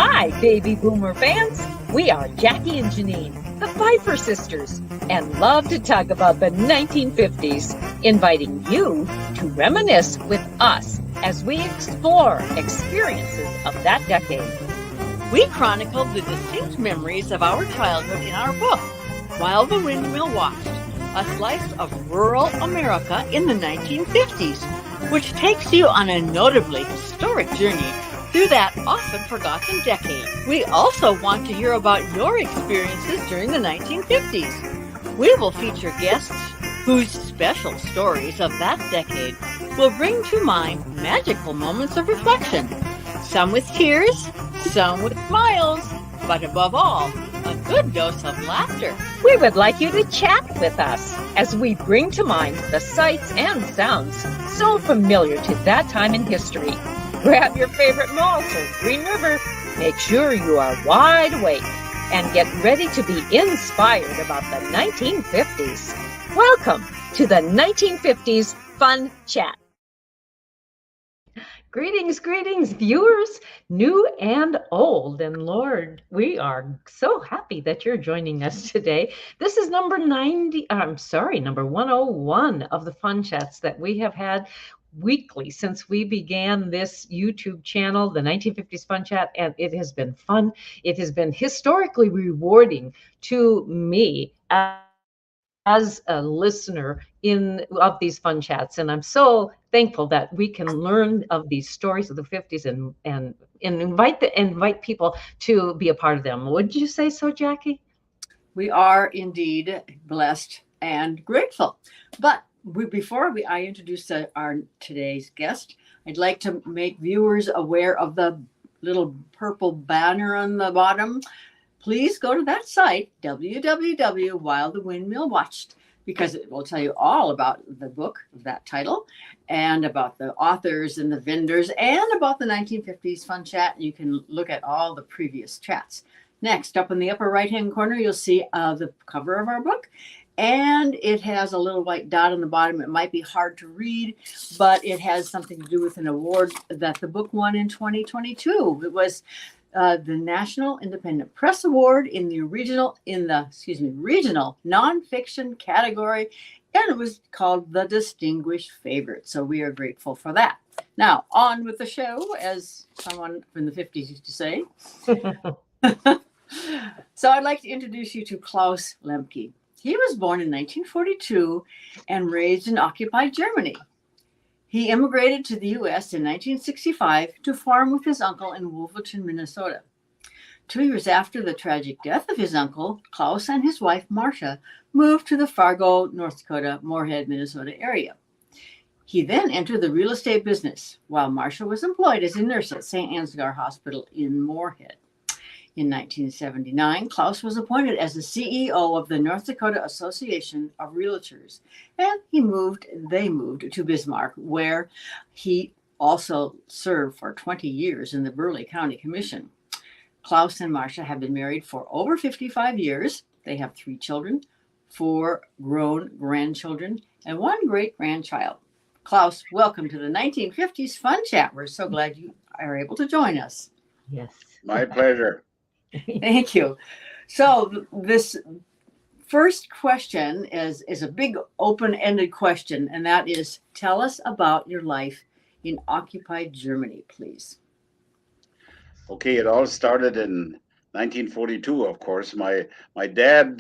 Hi, baby boomer fans. We are Jackie and Janine, the Pfeiffer sisters, and love to talk about the 1950s, inviting you to reminisce with us as we explore experiences of that decade. We chronicled the distinct memories of our childhood in our book, While the Windmill Watched, a slice of rural America in the 1950s, which takes you on a notably historic journey through that often forgotten decade. We also want to hear about your experiences during the 1950s. We will feature guests whose special stories of that decade will bring to mind magical moments of reflection, some with tears, some with smiles, but above all, a good dose of laughter. We would like you to chat with us as we bring to mind the sights and sounds so familiar to that time in history. Grab your favorite malt or Green River. Make sure you are wide awake and get ready to be inspired about the 1950s. Welcome to the 1950s Fun Chat. Greetings, viewers, new and old. And Lord, we are so happy that you're joining us today. This is number 101 of the Fun Chats that we have had weekly since we began this YouTube channel, the 1950s Fun Chat, and it has been fun. It has been historically rewarding to me as a listener of these Fun Chats, and I'm so thankful that we can learn of these stories of the 50s and invite people to be a part of them. Would you say so, Jackie? We are indeed blessed and grateful. But before I introduce our today's guest, I'd like to make viewers aware of the little purple banner on the bottom. Please go to that site, www.While the Windmill Watched, because it will tell you all about the book of that title and about the authors and the vendors and about the 1950s Fun Chat. You can look at all the previous chats. Next, up in the upper right-hand corner, you'll see the cover of our book. And it has a little white dot on the bottom. It might be hard to read, but it has something to do with an award that the book won in 2022. It was the National Independent Press Award in the regional nonfiction category, and it was called the Distinguished Favorite. So we are grateful for that. Now, on with the show, as someone from the 50s used to say. So I'd like to introduce you to Claus Lembke. He was born in 1942 and raised in occupied Germany. He immigrated to the U.S. in 1965 to farm with his uncle in Wolverton, Minnesota. 2 years after the tragic death of his uncle, Claus and his wife, Marcia, moved to the Fargo, North Dakota, Moorhead, Minnesota area. He then entered the real estate business, while Marcia was employed as a nurse at St. Ansgar Hospital in Moorhead. In 1979, Claus was appointed as the CEO of the North Dakota Association of Realtors, and they moved to Bismarck, where he also served for 20 years in the Burleigh County Commission. Claus and Marcia have been married for over 55 years. They have 3 children, 4 grown grandchildren, and 1 great-grandchild. Claus, welcome to the 1950s Fun Chat. We're so glad you are able to join us. Yes. My pleasure. Thank you. So this first question is a big open-ended question, and that is, tell us about your life in occupied Germany, please. Okay, it all started in 1942, of course. My dad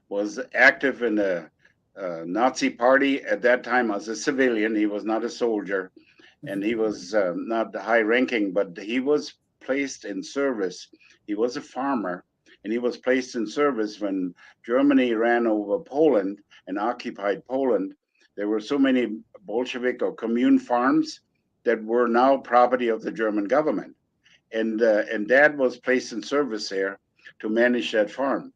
was active in the Nazi party at that time as a civilian. He was not a soldier, and he was not high ranking, but he was placed in service. He was a farmer, and he was placed in service when Germany ran over Poland and occupied Poland. There were so many Bolshevik or commune farms that were now property of the German government. And Dad was placed in service there to manage that farm.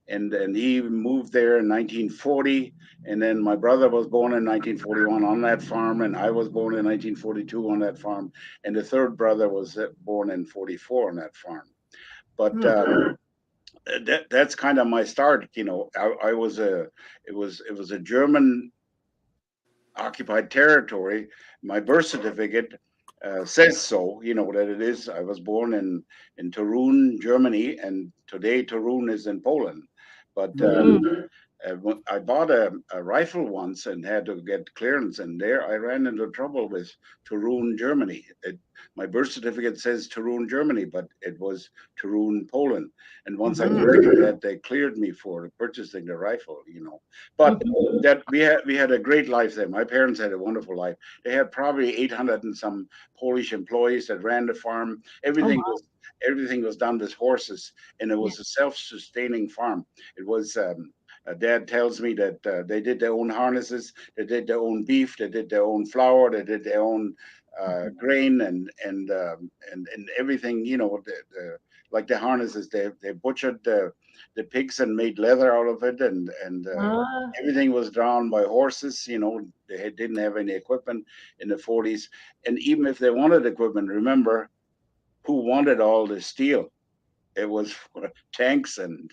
And he moved there in 1940, and then my brother was born in 1941 on that farm, and I was born in 1942 on that farm, and the third brother was born in 44 on that farm. But that's kind of my start. You know, it was a German occupied territory. My birth certificate says so, that it is. I was born in Torun, Germany, and today Torun is in Poland. But I bought a rifle once and had to get clearance, and there I ran into trouble with Torun, Germany. My birth certificate says Torun, Germany, but it was Torun, Poland. And once I corrected that, they cleared me for purchasing the rifle. But that we had a great life there. My parents had a wonderful life. They had probably 800 and some Polish employees that ran the farm. Oh, Everything was done with horses, and it was a self-sustaining farm. It was. Dad tells me that they did their own harnesses, they did their own beef, they did their own flour, they did their own grain and everything. Like the harnesses, they butchered the pigs and made leather out of it, and ah, everything was drawn by horses. They didn't have any equipment in the 40s, and even if they wanted equipment, remember who wanted all the steel? It was for tanks and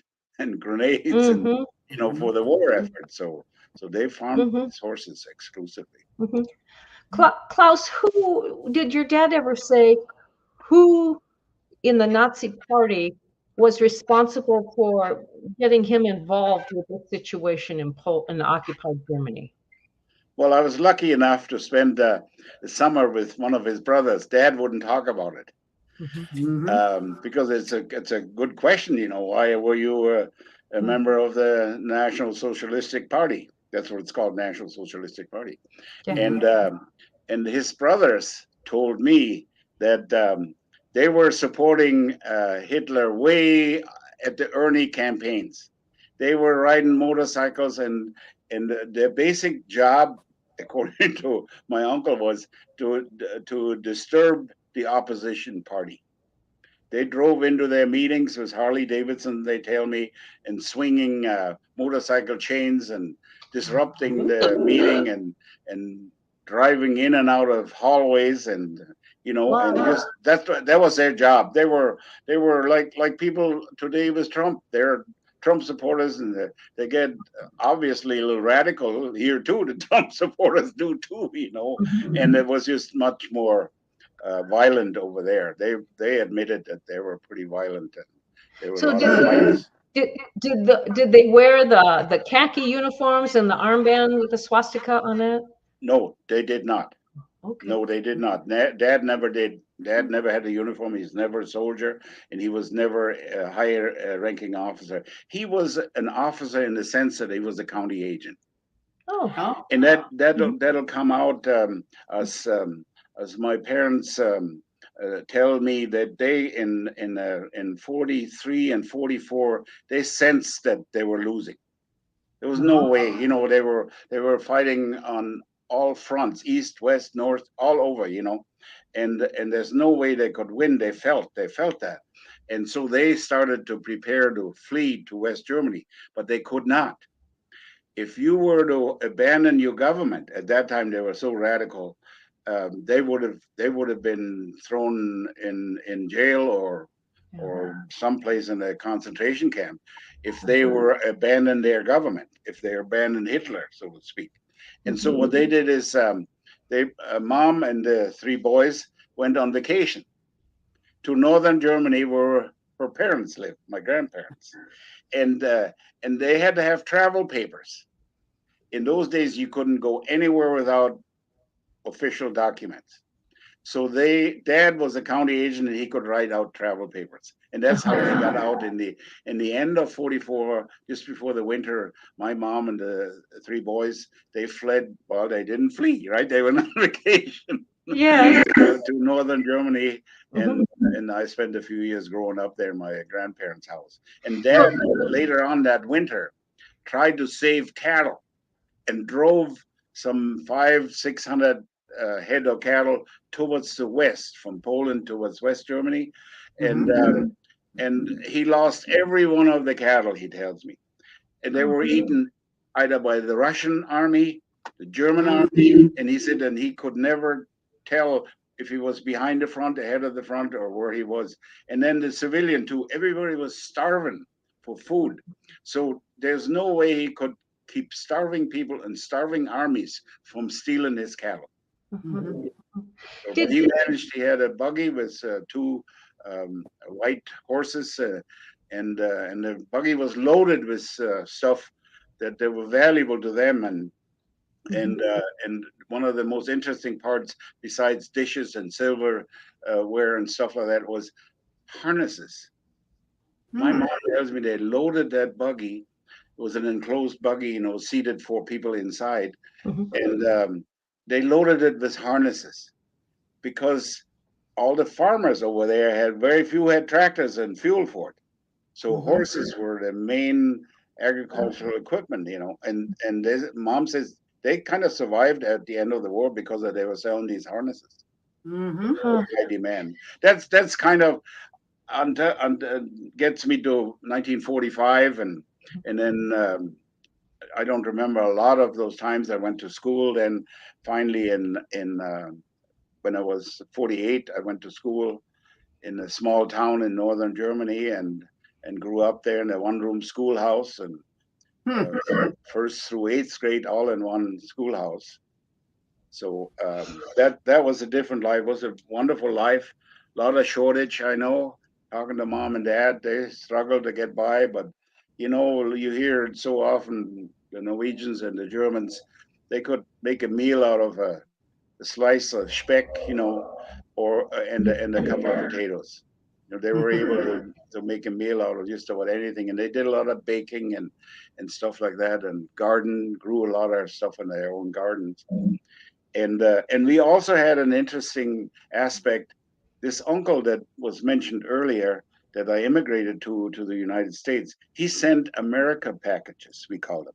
grenades and mm-hmm, for the war effort. So they farmed mm-hmm, these horses exclusively. mm-hmm. Klaus, who did your dad ever say who in the Nazi Party was responsible for getting him involved with the situation in occupied Germany? Well, I was lucky enough to spend the summer with one of his brothers. Dad wouldn't talk about it because it's a good question. Why were you a member of the National Socialistic Party? That's what it's called, National Socialistic Party. Yeah. And his brothers told me that they were supporting Hitler way at the early campaigns. They were riding motorcycles, and their basic job, according to my uncle, was to disturb the opposition party. They drove into their meetings with Harley Davidson, they tell me, and swinging motorcycle chains and disrupting the meeting and driving in and out of hallways and just that was their job. They were like people today with Trump. They're Trump supporters, and they get obviously a little radical here too. The Trump supporters do too. And it was just much more violent over there. They admitted that they were pretty violent, and there were a So lot of fights. did they wear the khaki uniforms and the armband with the swastika on it? No, they did not. Okay. No, they did not. Dad never did. Dad never had a uniform. He's never a soldier, and he was never a higher ranking officer. He was an officer in the sense that he was a county agent, Oh. and that'll come out as my parents tell me that they in 43 and 44 they sensed that they were losing. There was no way, they were fighting on all fronts, east, west, north, all over, and there's no way they could win. They felt that, and so they started to prepare to flee to West Germany, but they could not. If you were to abandon your government at that time, they were so radical. They would have been thrown in jail or someplace in a concentration camp if they were abandoned their government, if they abandoned Hitler, so to speak. And so what they did is they mom and the three boys went on vacation to northern Germany where her parents lived, my grandparents, and uh, and they had to have travel papers. In those days, you couldn't go anywhere without official documents. So dad was a county agent and he could write out travel papers. And that's how they got out in the end of 44, just before the winter. My mom and the three boys, they fled. Well, they didn't flee, right? They went on vacation Yes. to northern Germany. And I spent a few years growing up there in my grandparents' house. And dad later on that winter tried to save cattle and drove some 500-600 head of cattle towards the west, from Poland towards West Germany, and he lost every one of the cattle. He tells me, and they were eaten either by the Russian army, the German army, and he said, and he could never tell if he was behind the front, ahead of the front, or where he was. And then the civilian too. Everybody was starving for food, so there's no way he could keep starving people and starving armies from stealing his cattle. So, but Did he managed. He had a buggy with two white horses, and the buggy was loaded with stuff that they were valuable to them, and one of the most interesting parts, besides dishes and silver ware and stuff like that, was harnesses. My Hmm. mom tells me they loaded that buggy. It was an enclosed buggy, seated four people inside, Mhm. and they loaded it with harnesses because all the farmers over there had very few had tractors and fuel for it. So Mhm. horses were the main agricultural equipment, and mom says they kind of survived at the end of the war because they were selling these harnesses. Mhm. Huh. High demand. That's kind of gets me to 1945, and then I don't remember a lot of those times I went to school. Then finally in when I was 48, I went to school in a small town in northern Germany and grew up there in a one-room schoolhouse, and Hmm. first through eighth grade all in one schoolhouse. So that was a different life. It was a wonderful life. A lot of shortage, I know. Talking to mom and dad, they struggled to get by, but you hear it so often. The Norwegians and the Germans, they could make a meal out of a slice of speck, or and a couple of potatoes. They were able to make a meal out of just about anything, and they did a lot of baking and stuff like that, and grew a lot of stuff in their own gardens. And we also had an interesting aspect. This uncle that was mentioned earlier that I immigrated to the United States, he sent America packages, we call them.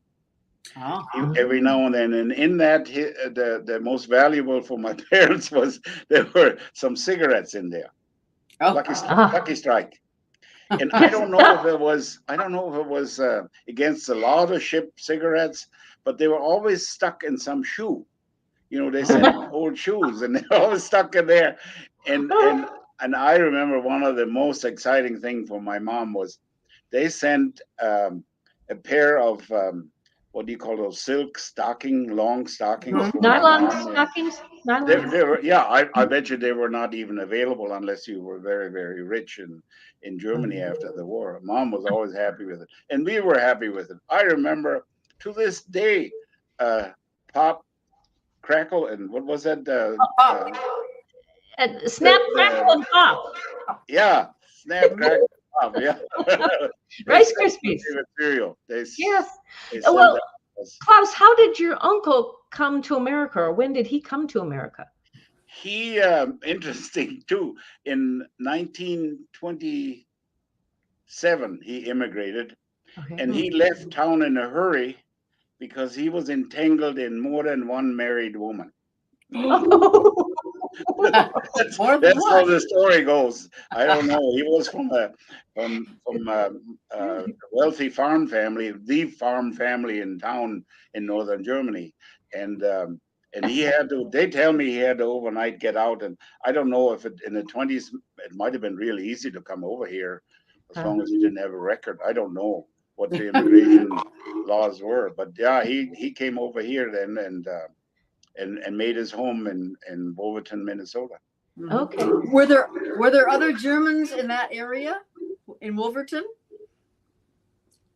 Oh. Every now and then, and in that, the most valuable for my parents was there were some cigarettes in there, Oh. Lucky Ah. Lucky Strike. And I Yes. don't know if it was against the law to ship cigarettes, but they were always stuck in some shoe. They Oh. sent old shoes, and they're always stuck in there. And and and I remember one of the most exciting thing for my mom was they sent a pair of what do you call those long stockings Mhm. for my Nylon mom. And stockings. they, Nylon. they were, yeah, I bet you they were not even available unless you were very, very rich in Germany after the war. Mom was always happy with it, and we were happy with it. I remember to this day, uh, pop, crackle, and what was that? Oh. Snap, crackle, The and pop. yeah, snap, crackle, pop. Yeah, that's Rice my Krispies. favorite cereal. Yes. They sent Well, that to us. Klaus, how did your uncle come to America, or when did he come to America? He interesting too. In 1927, he immigrated, Okay. and he left town in a hurry because he was entangled in more than one married woman. More than That's how one. the story goes. I don't know. He was from a wealthy farm family, the farm family in town in northern Germany, and he had to. They tell me he had to overnight get out, and I don't know if in the 20s it might have been really easy to come over here as long as you didn't have a record. I don't know what the immigration laws were, but yeah, he came over here then and made his home in Wolverton, Minnesota. Mhm. Okay. Were there other Germans in that area in Wolverton?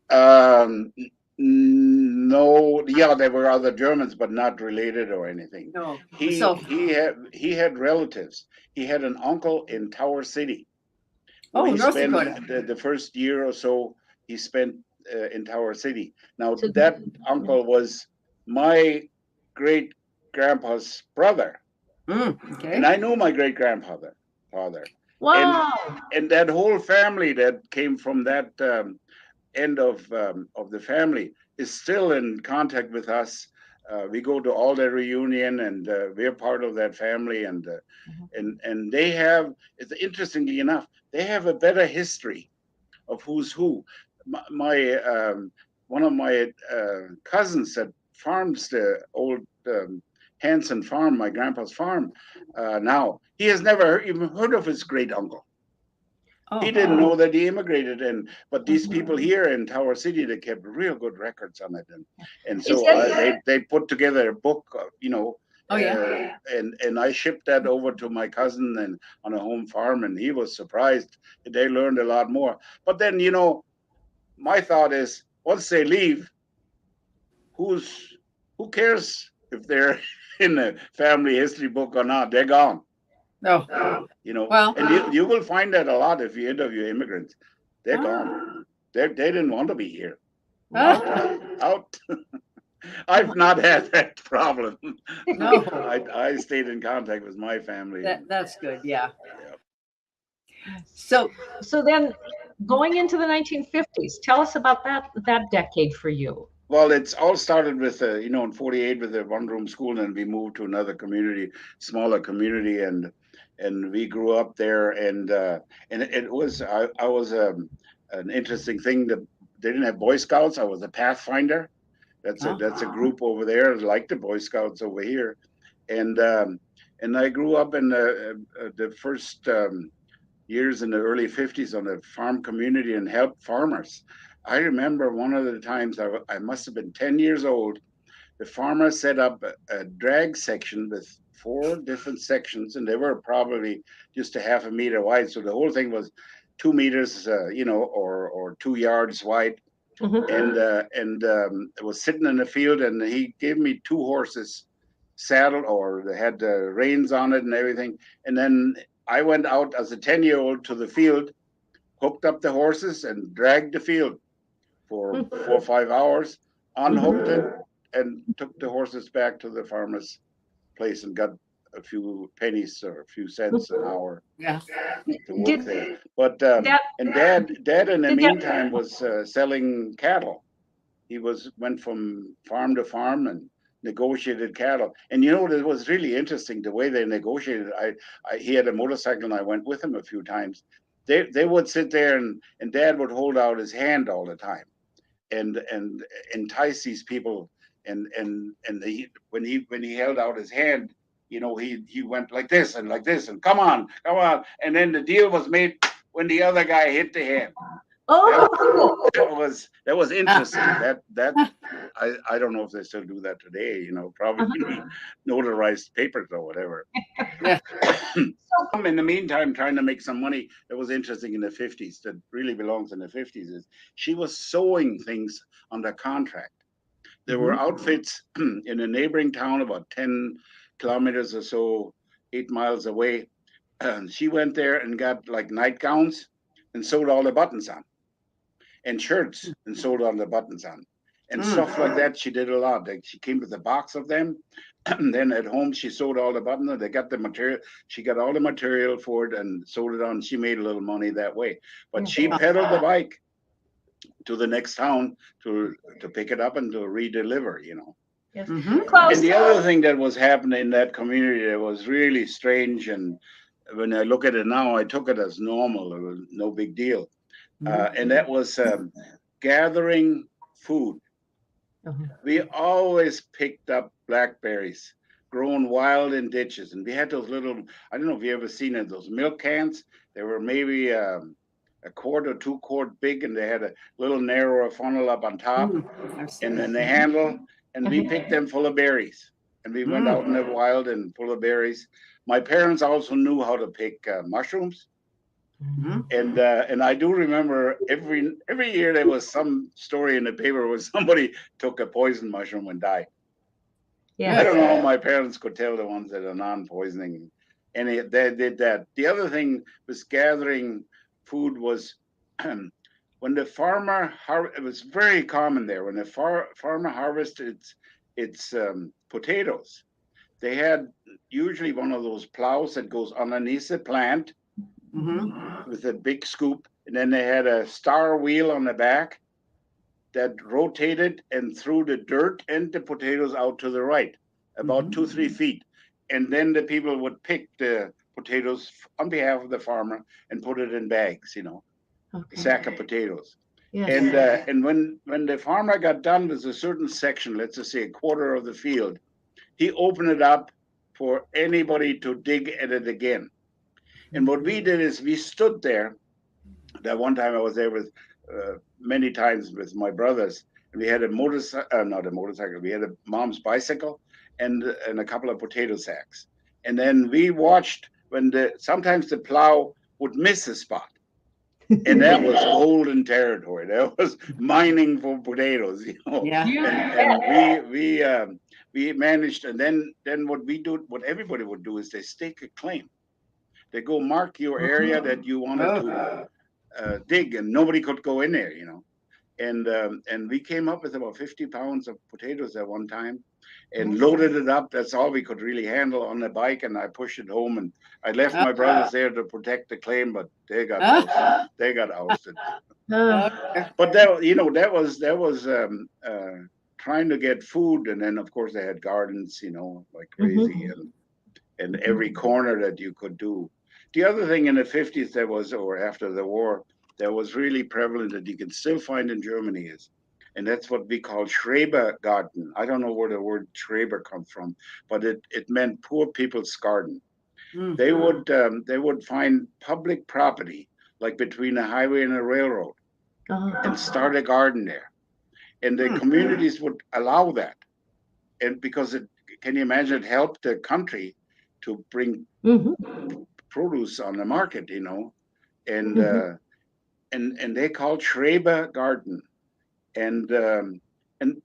Um, no, yeah, there were other Germans, but not related or anything. No. He So, he had relatives. He had an uncle in Tower City, where oh, he North spent Dakota. the first year or so. He spent in Tower City. Now So, that uncle was my great grandpa's brother, and Okay. I knew my great grandfather, father, and wow. and that whole family that came from that end of the family is still in contact with us. We go to all their reunion, and we're part of that family. And they have, it's interestingly enough, they have a better history of who's who. My one of my cousins that farms the old Hanson farm, my grandpa's farm. Now he has never even heard of his great uncle. He Oh. didn't know that he immigrated, but these people here in Tower City, they kept real good records on it, and Is so that they put together a book, Oh yeah. And I shipped that over to my cousin and on a home farm, and he was surprised. They learned a lot more. But then, my thought is, once they leave, who's who cares if they're in a family history book or not? They're gone. Oh well. And you will find that a lot if you interview immigrants. They're gone. They didn't want to be here. Out, out. I've not had that problem. No, I stayed in contact with my family. that's good. Yeah. Yeah. So So then going into the 1950s, tell us about that decade for you. Well, it's all started with, in 48 with a one-room school, and we moved to another community, smaller community, and we grew up there, and it was I was an interesting thing that they didn't have Boy Scouts. I was a Pathfinder. That's a group over there, like the Boy Scouts over here, and I grew up in the first years in the early 50s on a farm community and helped farmers. I remember one of the times I must have been 10 years old. The farmer set up a drag section with 4 different sections, and they were probably just a half a meter wide. So the whole thing was 2 meters, or 2 yards wide. And it was sitting in the field, and he gave me 2 horses saddled, or they had the reins on it and everything. And then I went out as a 10-year-old to the field, hooked up the horses, and dragged the field for 4 or 5 hours, unhooked it, and took the horses back to the farmer's place and got a few pennies or a few cents an hour yeah. to work there. But and dad in the meantime was selling cattle. He went from farm to farm and negotiated cattle. And it was really interesting the way they negotiated. He had a motorcycle, and I went with him a few times. They would sit there, and Dad would hold out his hand all the time, and entice these people. When he held out his hand, he went like this and come on, and then the deal was made when the other guy hit the hand. Oh, That was interesting. That I don't know if they still do that today. Probably notarized papers or whatever. Yeah. In the meantime, trying to make some money. That was interesting in the 50s. That really belongs in the 50s. Is she was sewing things under contract. There were outfits in a neighboring town about 10 kilometers or so, 8 miles away. And she went there and got like nightgowns and sewed all the buttons on, and shirts and sewed all the buttons on, and stuff like that. She did a lot. Like, she came with a box of them. And then at home, she sewed all the buttons. They got the material. She got all the material for it and sewed it on. She made a little money that way. But she pedaled the bike to the next town to pick it up and to redeliver, yes. And the other thing that was happening in that community that was really strange, and when I look at it now, I took it as normal. It was no big deal. And that was gathering food. We always picked up blackberries grown wild in ditches. And we had those little, I don't know if you ever seen it, those milk cans. They were maybe a quart or 2 quart big, and they had a little narrower funnel up on top, and then the handle. And we picked them full of berries. And we went out in the wild and full of berries. My parents also knew how to pick mushrooms. And I do remember every year there was some story in the paper where somebody took a poison mushroom and died. I don't know how my parents could tell the ones that are non-poisoning, and they did that. The other thing was gathering food was when the farmer it was very common there when the farmer harvested its potatoes. They had usually one of those plows that goes underneath the plant. With a big scoop, and then they had a star wheel on the back that rotated and threw the dirt and the potatoes out to the right, about 2-3 feet. And then the people would pick the potatoes on behalf of the farmer and put it in bags, a sack of potatoes. Yes. And when the farmer got done with a certain section, let's just say a quarter of the field, he opened it up for anybody to dig at it again. And what we did is we stood there. That one time I was there with many times with my brothers, and we had a motorcycle, not a motorcycle, we had a mom's bicycle, and a couple of potato sacks. And then we watched when sometimes the plow would miss a spot, and that was golden territory. That was mining for potatoes, you know. Yeah. And we managed, and then what everybody would do is they stake a claim. They go mark your area that you wanted to dig, and nobody could go in there, you know. And we came up with about 50 pounds of potatoes at one time, and loaded it up. That's all we could really handle on the bike, and I pushed it home. And I left my brothers there to protect the claim, but they got ousted. They got ousted. But that, you know, that was trying to get food, and then of course they had gardens, you know, like crazy, and every corner that you could do. The other thing in the 50s there was, or after the war, that was really prevalent that you can still find in Germany is, and that's what we call Schrebergarten. I don't know where the word Schreber comes from, but it meant poor people's garden. They would find public property, like between a highway and a railroad, and start a garden there. And the communities would allow that. And because can you imagine, it helped the country to bring produce on the market, you know, and and they called Schreber Garden, and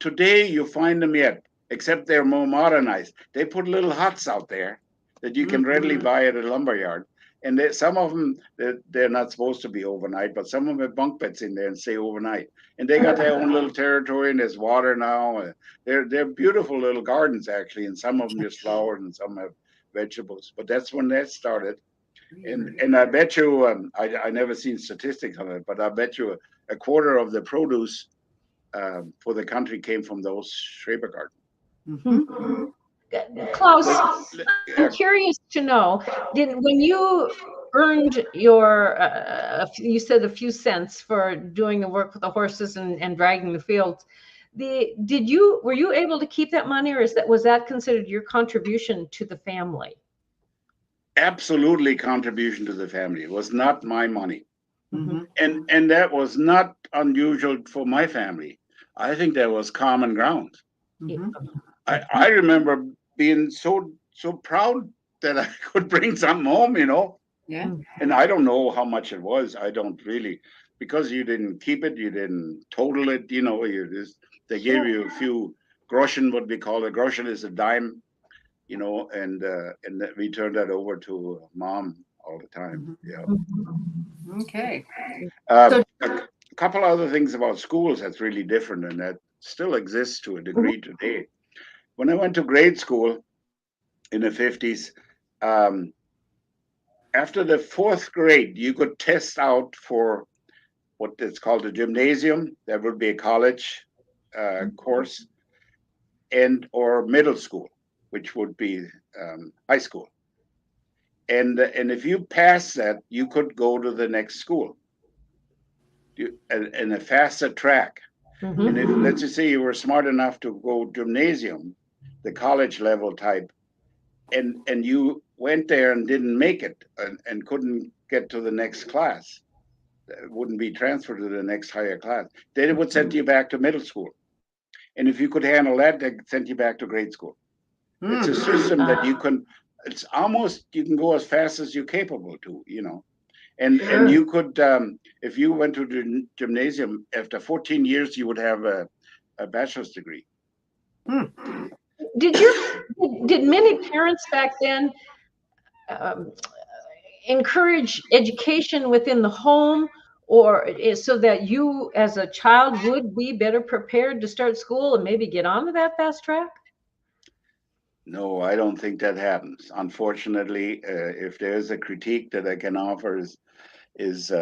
today you find them yet, except they're more modernized. They put little huts out there that you can readily buy at a lumber yard, and some of them they're not supposed to be overnight, but some of them have bunk beds in there and stay overnight, and they got their own little territory, and there's water now. They're beautiful little gardens actually, and some of them just flowers and some have vegetables. But that's when that started. And I bet you, I never seen statistics on it, but I bet you a quarter of the produce for the country came from those Schrebergarten. Klaus, I'm curious to know, when you earned your, you said a few cents for doing the work with the horses and dragging the fields, were you able to keep that money, or was that considered your contribution to the family? Absolutely contribution to the family. It was not my money. And that was not unusual for my family. I think that was common ground. I remember being so proud that I could bring something home, you know. Yeah. And I don't know how much it was. I don't really, because you didn't keep it, you didn't total it, you know. They gave you a few groschen, what we call a groschen is a dime, you know, and we turned that over to mom all the time. Yeah. Okay. A couple other things about schools that's really different, and that still exists to a degree today. When I went to grade school in the 50s, after the fourth grade, you could test out for what is called a gymnasium. That would be a college course, or middle school, which would be high school. And if you pass that, you could go to the next school in a faster track. And if, let's just say, you were smart enough to go gymnasium, the college level type, and you went there and didn't make it, and couldn't get to the next class, wouldn't be transferred to the next higher class, then it would send you back to middle school. And if you could handle that, they sent you back to grade school. It's a system that it's almost, you can go as fast as you're capable to, you know. And you could, if you went to the gymnasium, after 14 years, you would have a bachelor's degree. Did many parents back then encourage education within the home, or so that you as a child would be better prepared to start school and maybe get onto that fast track? No, I don't think that happens. Unfortunately, if there's a critique that I can offer is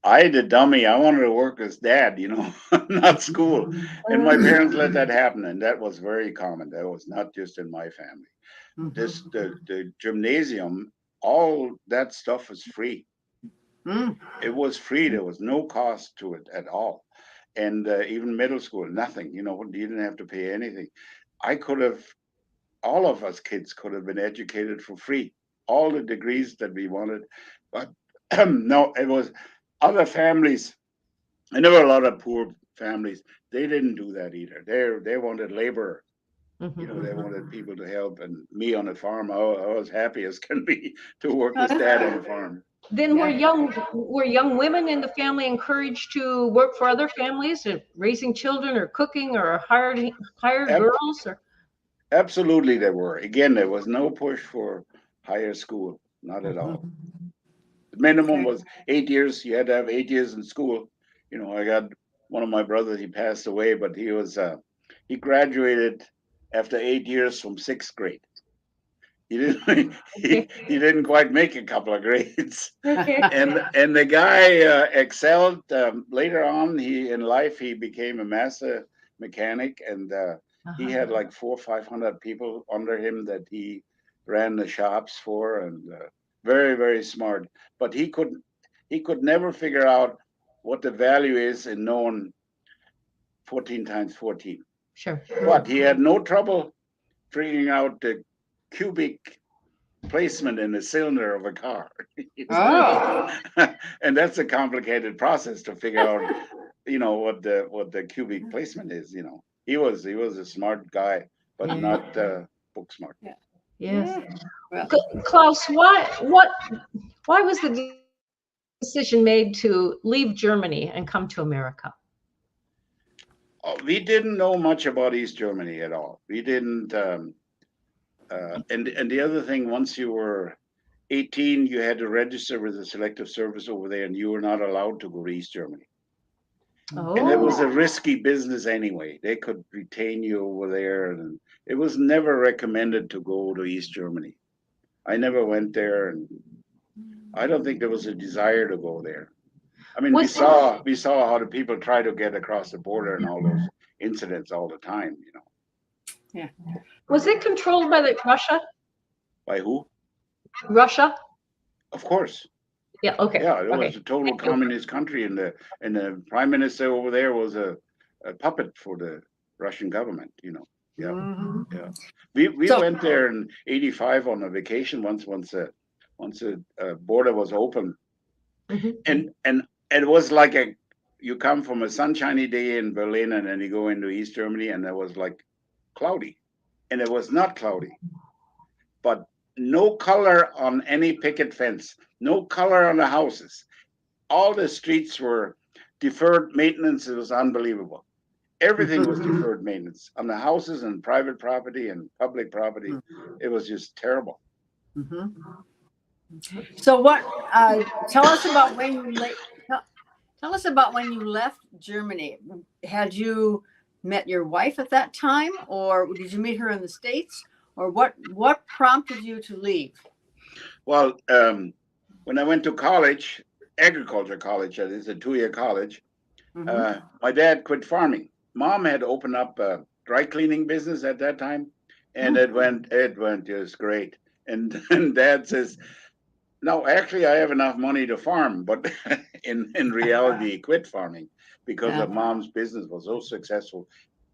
I, the dummy, I wanted to work as dad, you know, not school. And my parents let that happen, and that was very common. That was not just in my family. The gymnasium, all that stuff was free. It was free. There was no cost to it at all. And even middle school, nothing. You know, you didn't have to pay anything. All of us kids could have been educated for free, all the degrees that we wanted. But no, it was other families, and there were a lot of poor families. They didn't do that either. They wanted labor, You know, Mhm. they wanted people to help, and me on the farm, I was happy as can be to work with Dad on the farm. Then were young women in the family encouraged to work for other families, raising children or cooking or hired Ab- girls or? Absolutely, there were. Again, there was no push for higher school, not at all. Mhm. The minimum Okay. was 8 years. You had to have 8 years in school. You know, I got one of my brothers. He passed away, but he graduated after 8 years from sixth grade. He didn't Okay. he didn't quite make a couple of grades. Okay. And the guy excelled. Later on, he in life he became a master mechanic, and he Uh-huh. had like 400 or 500 people under him that he ran the shops for, and very very smart. But he could never figure out what the value is in knowing 14 times 14. Sure. But he had no trouble figuring out the cubic placement in the cylinder of a car. Oh. And that's a complicated process to figure out, what the cubic placement is. He was a smart guy, but Yeah. not book smart. Yeah. Yes. Yeah. Well, Klaus, why was the decision made to leave Germany and come to America? Oh, we didn't know much about East Germany at all. We didn't. And the other thing, once you were 18, you had to register with the Selective Service over there, and you were not allowed to go to East Germany. And it was Oh, a risky business anyway. They could retain you over there, and it was never recommended to go to East Germany. I never went there, and I don't think there was a desire to go there. I mean, we was it saw we saw how the people try to get across the border and all those incidents all the time. yeah. was it controlled by Russia? By who? Russia? Of course. Yeah. Okay. Yeah, it was Okay. a total Thank you. communist country, and the prime minister over there was a puppet for the Russian government. Yeah. Mhm. Yeah, we So, went there in '85 on a vacation once the border was open, Mhm. and it was like you come from a sunshiny day in Berlin, and then you go into East Germany, and it was like cloudy, and it was not cloudy, but no color on any picket fence, no color on the houses. All the streets were deferred maintenance. It was unbelievable. Everything was mhm. deferred maintenance on the houses and private property and public property. It was just terrible. Mhm. So what? Tell us about when you tell us about when you left Germany. Had you met your wife at that time, or did you meet her in the States, or what prompted you to leave? Well, when I went to college, agriculture college, that is a 2-year college, Hmm. my dad quit farming. Mom had opened up a dry cleaning business at that time, and it went just great. And, and Dad says, "No, actually, I have enough money to farm," but in reality, he quit farming because Yeah. of Mom's business was so successful,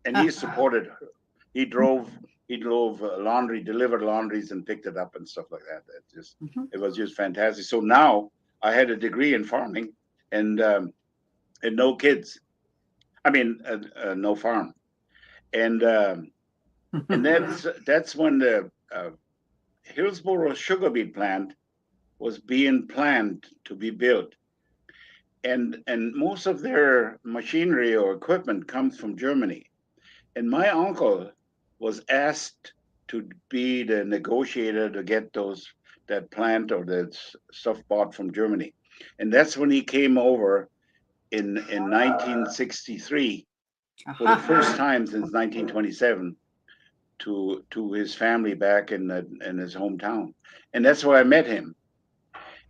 and he supported her. He drove he drove laundry, delivered laundries, and picked it up and stuff like that. Mhm. It was just fantastic. So now I had a degree in farming, and no kids. I mean, no farm, and um, and that's when the Hillsboro sugar beet plant was being planned to be built, and most of their machinery or equipment comes from Germany. And my uncle was asked to be the negotiator to get that plant or that stuff bought from Germany, and that's when he came over in 1963 for the first Aha. time since 1927 to his family back in his hometown, and that's where I met him.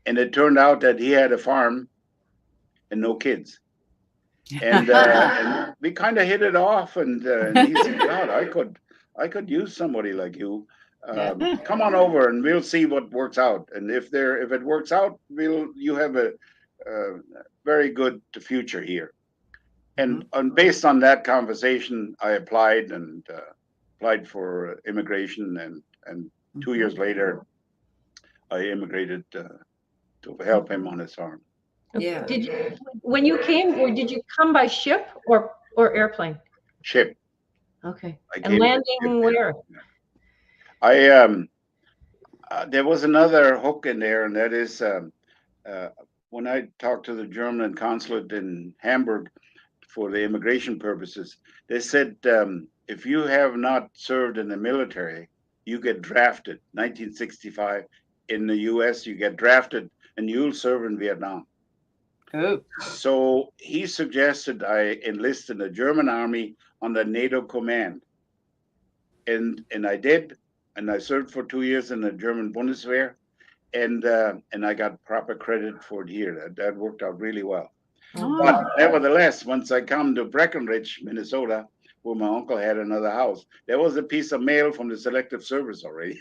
And it turned out that he had a farm and no kids, and we kind of hit it off. And he said, "God, I could use somebody like you. Yeah. Come on over, and we'll see what works out. And if it works out, you have a very good future here." And, Mhm. and based on that conversation, I applied for immigration, and 2 years Mhm. later, I immigrated to help him on his farm. Yeah. Did you, when you came, or did you come by ship or airplane? Ship. Okay. I And came landing where? I there was another hook in there, and that is uh, when I talked to the German consulate in Hamburg for the immigration purposes, they said if you have not served in the military, you get drafted. 1965 in the U.S., you get drafted, and you'll serve in Vietnam. Oh. So he suggested I enlist in the German army under NATO command, and I did, and I served for 2 years in the German Bundeswehr, and I got proper credit for it here. That worked out really well. But Oh. nevertheless, once I come to Breckenridge, Minnesota, where my uncle had another house, there was a piece of mail from the Selective Service already.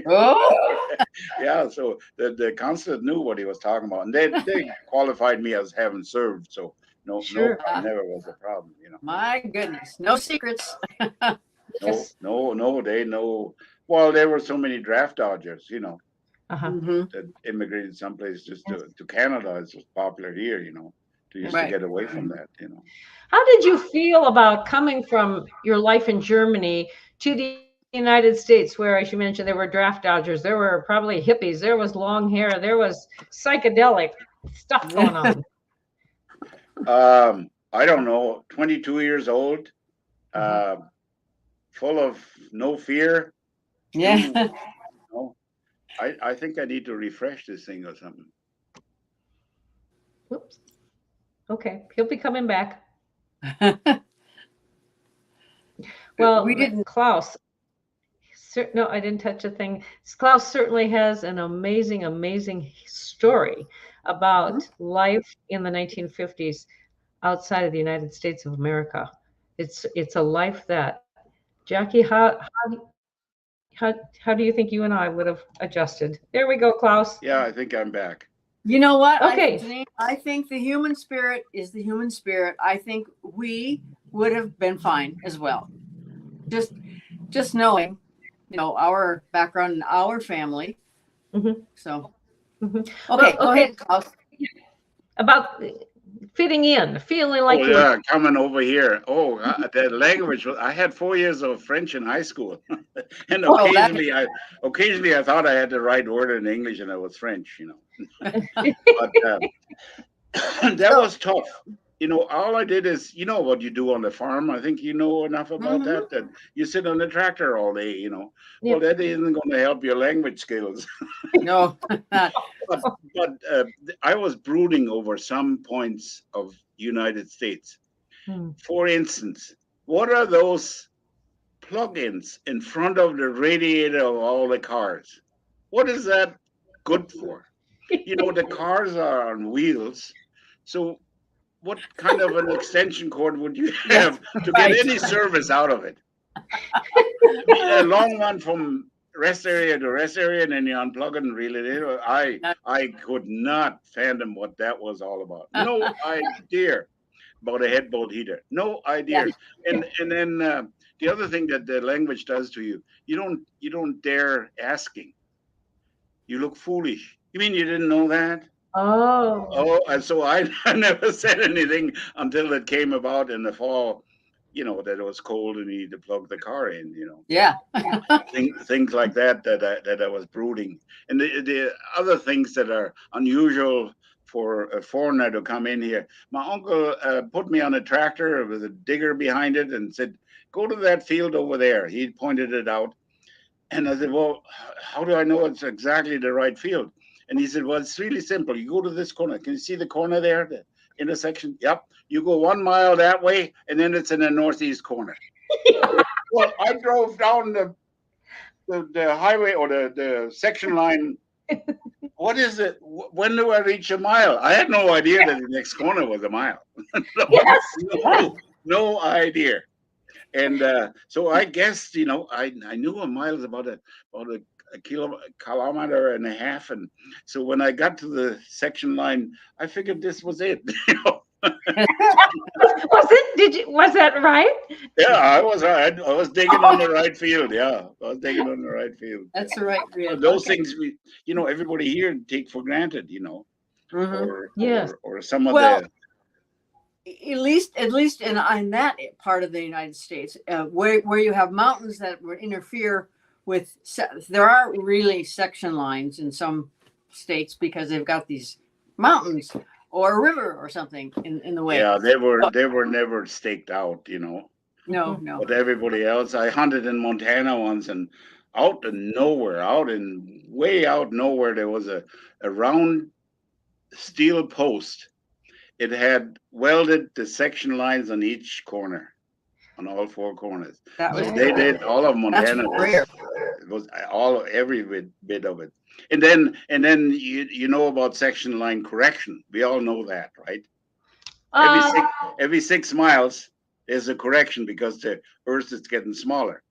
Oh. Yeah, so the consulate knew what he was talking about, and they qualified me as having served. So no, Sure. never was a problem. My goodness. No secrets. Yes. No, they know. Well, there were so many draft dodgers, Uh-huh. that immigrated someplace just to Canada is popular here, just to Right. get away from that, How did you feel about coming from your life in Germany to the United States, where, as you mentioned, there were draft dodgers, there were probably hippies, there was long hair, there was psychedelic stuff going on? I don't know, 22 years old, uh, full of no fear. Yeah. No, I think I need to refresh this thing or something. Whoops. Okay, he'll be coming back. Well, We didn't. Klaus, no, I didn't touch a thing. Klaus certainly has an amazing, amazing story about life in the 1950s outside of the United States of America. It's a life that, Jackie, how do you think you and I would have adjusted? There we go, Klaus. Yeah, I think I'm back. You know what? Okay. Janine, I think the human spirit is the human spirit. I think we would have been fine as well. Just knowing, our background and our family. Mhm. So, Mhm. okay, Well, go ahead, Klaus. About fitting in, feeling like Oh you're yeah, coming over here. Oh, that language. I had 4 years of French in high school, and Oh, occasionally I thought I had the right word in English, and it was French. But that was tough. All I did is, what you do on the farm. I think you know enough about that you sit on the tractor all day. Yeah. Well, that isn't going to help your language skills. no. But I was brooding over some points of United States. For instance, what are those plug-ins in front of the radiator of all the cars? What is that good for? The cars are on wheels, so what kind of an extension cord would you have to get any service out of it? A long one from rest area to rest area, and then you unplug it and reel it in. I could not fathom what that was all about. No idea about a headbolt heater. No idea. And then the other thing that the language does to you, you don't dare asking. You look foolish. You mean you didn't know that? Oh. Oh, and so I never said anything until it came about in the fall, that it was cold and you need to plug the car in, Yeah. things like that I was brooding. And the other things that are unusual for a foreigner to come in here. My uncle put me on a tractor with a digger behind it and said, go to that field over there. He pointed it out. And I said, well, how do I know it's exactly the right field? And he said, well, it's really simple. You go to this corner. Can you see the corner there, the intersection? Yep. You go 1 mile that way, and then it's in the northeast corner. Well, I drove down the highway or the section line. What is it? When do I reach a mile? I had no idea that the next corner was a mile. No idea. And so I guess, I knew a mile is about a kilometer and a half. And so when I got to the section line, I figured this was it. Was that right? Yeah, I was right. I was digging on the right field. Yeah, I was digging on the right field. That's the right field. Those things everybody here take for granted, Yes. or some of at least in on that part of the United States, where you have mountains that would interfere with. There are really section lines in some states because they've got these mountains or a river or something in the way. Yeah, they were never staked out, No, no. But everybody else, I hunted in Montana once, and out in nowhere, way out nowhere, there was a round steel post. It had welded the section lines on each corner, on all four corners. That was They did all of Montana. rare. It was every bit of it. And then you know about section line correction. We all know that, right? Every 6 miles there's a correction because the earth is getting smaller.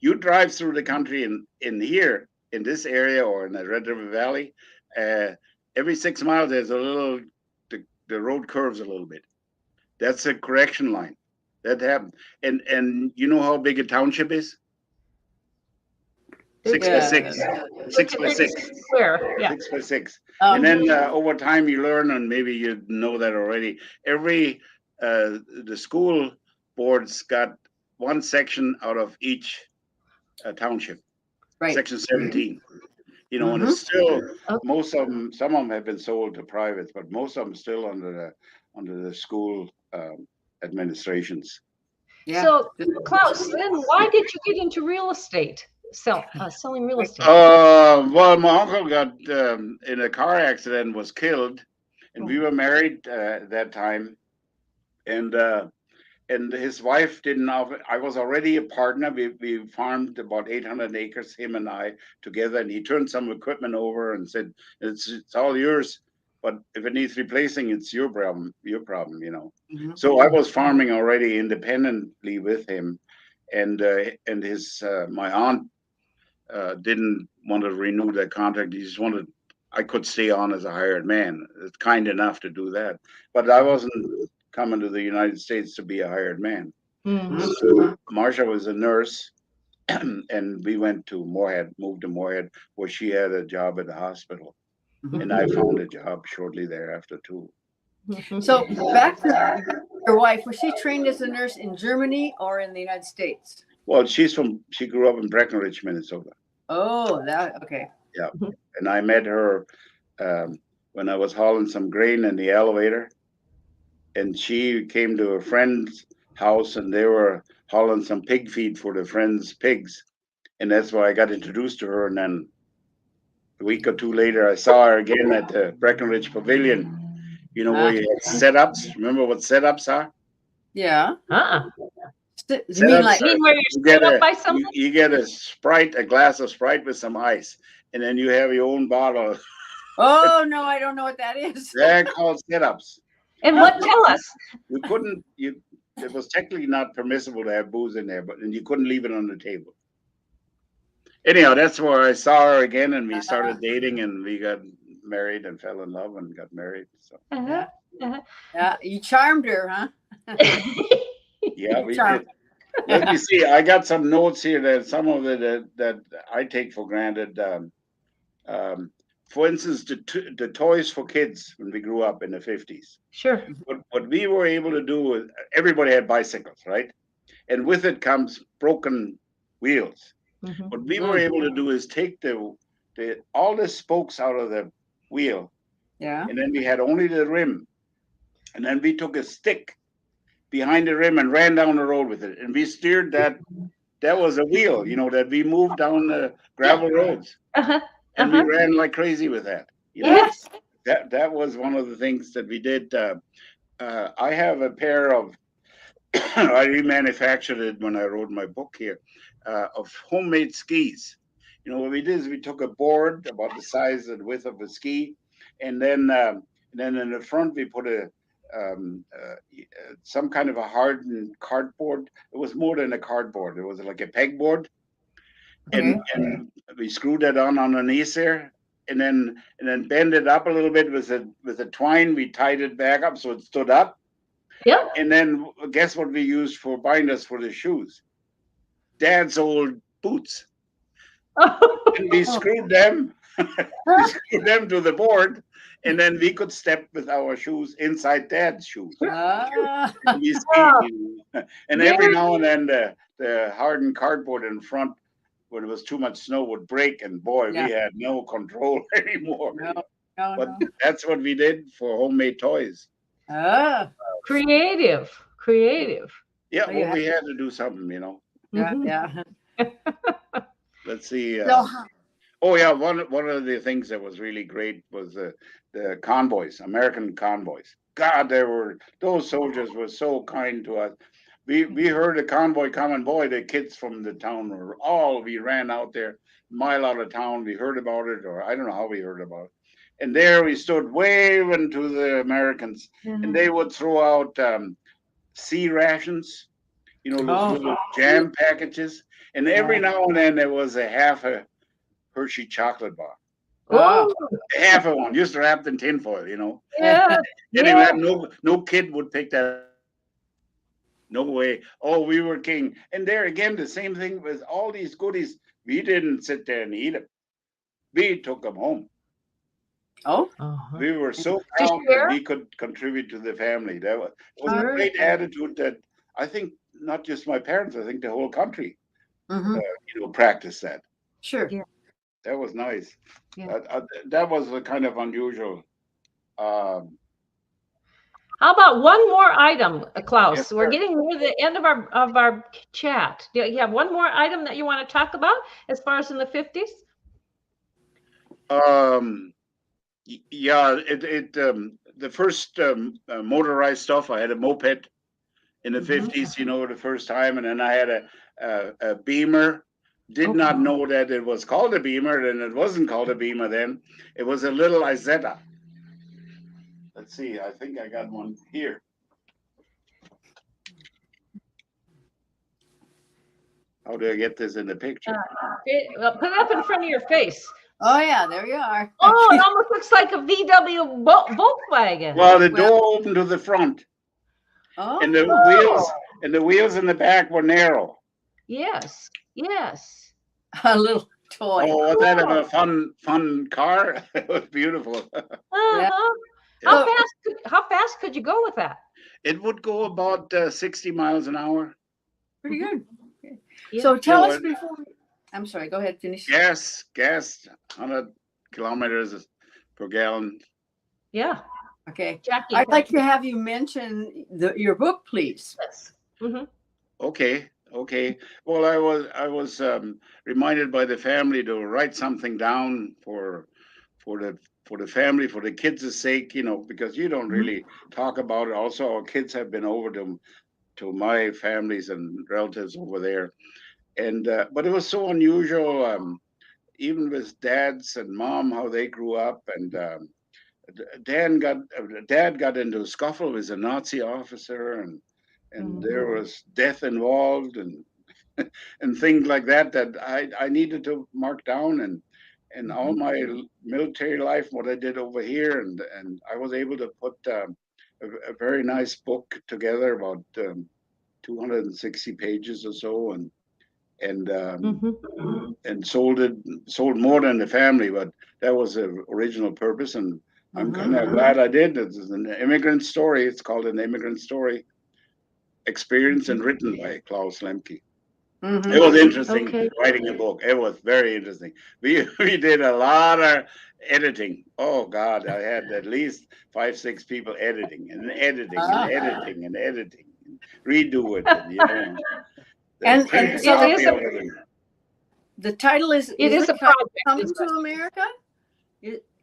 You drive through the country in here in this area or in the Red River Valley, every 6 miles there's a little the road curves a little bit. That's a correction line. That happened. And you know how big a township is? 6 by 6. 6 by 6. Square. Yeah. 6 by 6. And then over time you learn, and maybe you know that already. The school boards got one section out of each township. Right. Section 17. And it's still most of them. Some of them have been sold to privates, but most of them still under the school administrations. Yeah. So, Claus, then why did you get into real estate? Selling real estate. Well, my uncle got in a car accident and was killed, and we were married at that time, and his wife didn't know. I was already a partner. We farmed about 800 acres, him and I together, and he turned some equipment over and said, "It's all yours, but if it needs replacing, it's your problem. So I was farming already independently with him, and his my aunt didn't want to renew that contract. He just wanted I could stay on as a hired man. It's kind enough to do that, but I wasn't coming to the United States to be a hired man. So Marcia was a nurse, and we went to moved to Moorhead, where she had a job at the hospital, and I found a job shortly thereafter too. So back to your wife, was she trained as a nurse in Germany or in the United States? Well, she grew up in Breckenridge, Minnesota. Oh, okay. Yeah, and I met her when I was hauling some grain in the elevator, and she came to a friend's house, and they were hauling some pig feed for the friend's pigs, and that's why I got introduced to her. And then a week or two later, I saw her again at the Breckenridge Pavilion. Where you had setups. Remember what setups are? Yeah. You mean like where you're set up by something? You get a glass of Sprite with some ice, and then you have your own bottle. Oh no, I don't know what that is. They're called setups. And what? Tell us. You couldn't. It was technically not permissible to have booze in there, and you couldn't leave it on the table. Anyhow, that's where I saw her again, and we started dating, and we got married and fell in love and got married. So. Yeah, you charmed her, huh? Yeah, we did. Let me see. I got some notes here that some of it that I take for granted. For instance, the toys for kids when we grew up in the 50s. Sure. What we were able to do was everybody had bicycles, right? And with it comes broken wheels. What we were able to do is take all the spokes out of the wheel. Yeah. And then we had only the rim. And then we took a stick behind the rim and ran down the road with it. And we steered that was a wheel, that we moved down the gravel roads. And we ran like crazy with that. Yes. That was one of the things that we did. I have a pair of, I remanufactured it when I wrote my book here, of homemade skis. What we did is we took a board about the size and width of a ski, and then in the front we put some kind of a hardened cardboard. It was more than a cardboard. It was like a pegboard, and we screwed that on underneath there, and then bend it up a little bit with a twine. We tied it back up so it stood up. Yeah. And then guess what we used for binders for the shoes? Dad's old boots. And we screwed them. We screwed them to the board, And then we could step with our shoes inside Dad's shoes. Ah. And we skated. And every now and then the hardened cardboard in front, when it was too much snow, would break. And boy, Yeah. we had no control anymore. No, But no. that's what we did for homemade toys. Ah. Creative. Yeah, Oh, you well, we had to do something, you know. Yeah, Mhm. yeah. Let's see. So, Oh yeah, one of the things that was really great was the convoys, American convoys. God, those soldiers were so kind to us. We heard a convoy coming, boy, the kids from the town we ran out there, mile out of town. We heard about it, or I don't know how we heard about it. And there we stood waving to the Americans, and they would throw out sea rations, you know, those little jam packages. And every now and then there was a half a Hershey chocolate bar. Oh, Half of one, just wrapped in tinfoil, you know. yeah. Anyway, Yeah. no kid would pick that. No way. Oh, we were king. And there again, the same thing with all these goodies. We didn't sit there and eat them. We took them home. oh, Uh-huh. We were so To proud share? that we could contribute to the family. That was a Sure. great attitude that I think not just my parents, I think the whole country, mhm. practiced that. Sure. Yeah. That was nice. Yeah. That was a kind of unusual. How about one more item, Klaus? Yes, We're sir. getting near the end of our chat. Do you have one more item that you want to talk about as far as in the 50s? Yeah, the first motorized stuff. I had a moped in the Mhm. 50s, the first time, and then I had a Beamer. Did not Okay. know that it was called a Beamer, and it wasn't called a Beamer then. It was a little Isetta. Let's see. I think I got one here. How do I get this in the picture? Put it up in front of your face. Oh yeah, there you are. Oh, it almost looks like a VW Volkswagen. Well, the door opened to the front, Oh, and the wheels in the back were narrow. Yes. a little toy. Oh, was that a fun car? It was beautiful. Uh-huh. Yeah. How fast could you go with that? It would go about 60 miles an hour. Pretty good. Yeah. So tell us what? before. I'm sorry. Go ahead. Finish. Gas, 100 kilometers per gallon. Yeah. Okay. Jackie. I'd like to have you mention your book, please. Yes. Mhm. Okay. Well, I was reminded by the family to write something down for the family, for the kids' sake, because you don't really talk about it. Also, our kids have been over to my families and relatives over there, and but it was so unusual, even with dads and mom, how they grew up, and dad got into a scuffle with a Nazi officer, and there was death involved, and and things like that I needed to mark down, and all my military life, what I did over here, and I was able to put a very nice book together, about 260 pages or so, and sold more than the family, but that was the original purpose, and I'm kind of glad I did. It's an immigrant story. It's called An Immigrant Story, experienced and written by Claus Lembke. Mhm. It was interesting Okay. writing a book. It was very interesting. We did a lot of editing. Oh God, I had at least 5-6 people editing and redo it, And print a so copy of it. the title is It is a project. Coming to America?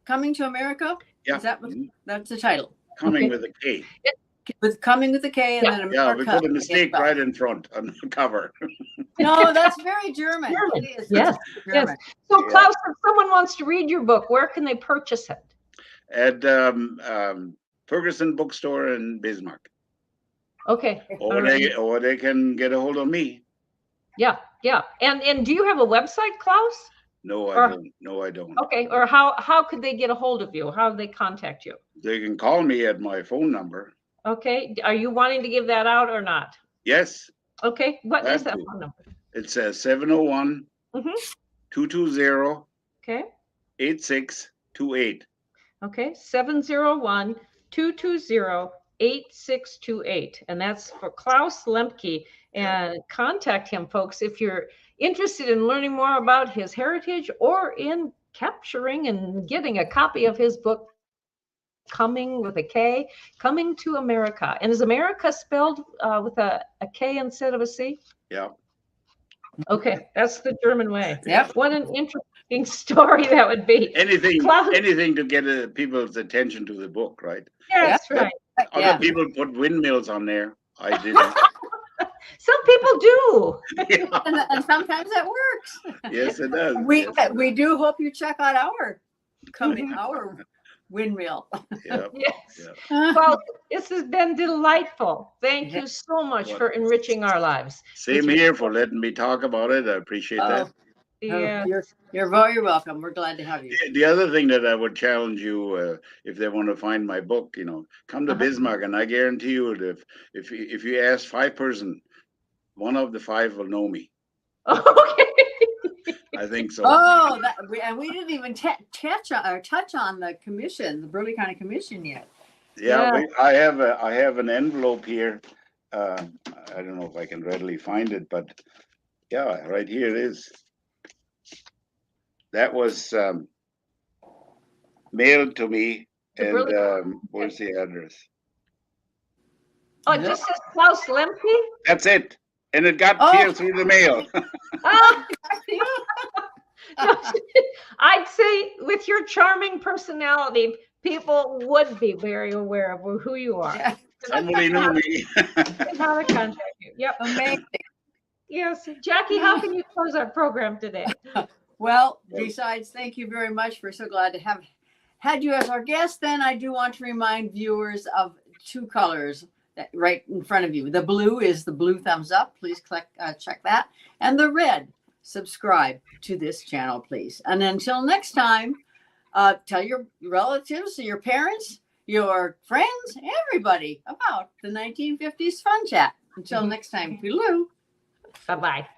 Coming to America? Yeah, Is that that's the title? Coming with a K. With Coming with a K and Yeah. then America. Yeah, we put a mistake right in front on the cover. No, that's very German. German. It is. Yes. German. So, Yeah. Klaus, if someone wants to read your book, where can they purchase it? At Ferguson Bookstore in Bismarck. Okay. Or they can get a hold of me. Yeah. And do you have a website, Klaus? No, I don't. Okay. Or how could they get a hold of you? How do they contact you? They can call me at my phone number. Okay. Are you wanting to give that out or not? Yes. Okay. What is that Glad to. phone number? It's 701 220 Okay. 8628. Okay, 701-220-8628. And that's for Claus Lembke. And contact him, folks, if you're interested in learning more about his heritage or in capturing and getting a copy of his book, Coming with a K, Coming to America. And is America spelled with a K instead of a C? Yeah. Okay, that's the German way. Yep. What an interesting story that would be. Anything, Claus- anything to get people's attention to the book, right? That's right. Other people put windmills on there. I didn't. Some people do. Yeah. And sometimes that works. Yes, it does. We Yes, it we does. do hope you check out our windmill. Yep. Yes. Yeah. Well, this has been delightful. Thank you so much Well, for enriching our lives. Same here for letting me talk about it. I appreciate that. Yeah. You're very welcome. We're glad to have you. The other thing that I would challenge you, if they want to find my book, come to Bismarck, and I guarantee you, if you ask 5 person, one of the 5 will know me. Okay. I think so. Oh, and we didn't even touch on the commission, the Burley County Commission yet. Yeah, I have an envelope here. I don't know if I can readily find it, but yeah, right here it is. That was mailed to me, and where's the address? Oh, it just says Claus Lembke? That's it, and it got here through the mail. Ah. I'd say with your charming personality, people would be very aware of who you are. Yeah. Somebody knew me. How to contact you. Yep. Amazing. Yes. Jackie, how can you close our program today? Well, besides, thank you very much. We're so glad to have had you as our guest. Then I do want to remind viewers of 2 colors that right in front of you. The blue is the blue thumbs up. Please check that. And the red, subscribe to this channel, please. And until next time, tell your relatives, your parents, your friends, everybody about the 1950s Fun Chat. Until next time, Toodaloo. Bye-bye.